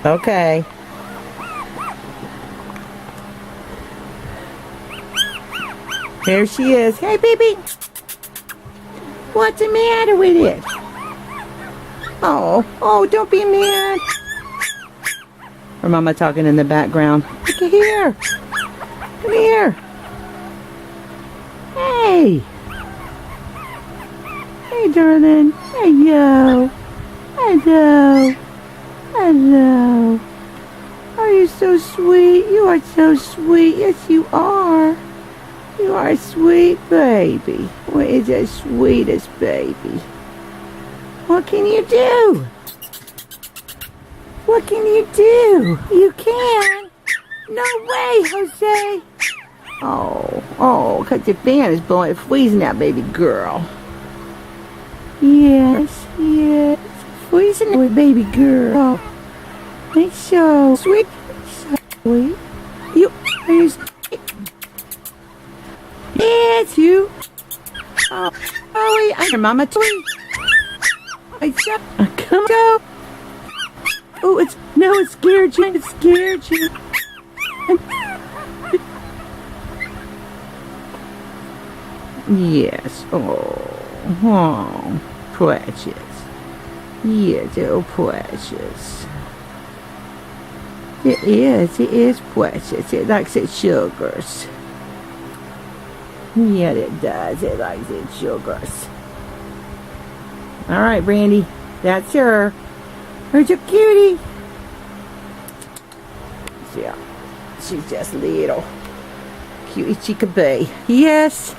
Okay. Here she is. Hey, baby. What's the matter with it? Oh, don't be mad. Her mama talking in the background. Look at here. Come here. Hey. Hey, darling. Hello. Hello. Hello. Oh, you're so sweet. You are so sweet. Yes, you are. You are a sweet baby. What is the sweetest baby? What can you do? What can you do? You can. No way, Jose. Oh, because the fan is blowing, freezing that baby girl. Yes. Freezing that baby girl. It's so sweet. So sweet. You are sweet. It's you. Oh, I'm your mama too. Come on. Oh, it scared you. It scared you. Yes. Oh, precious. Yes, oh, precious. It is precious. It likes its sugars. Yeah, it does. It likes its sugars. All right, Brandy. That's her. Where's your cutie? Yeah, she's just little. Cutie she could be. Yes.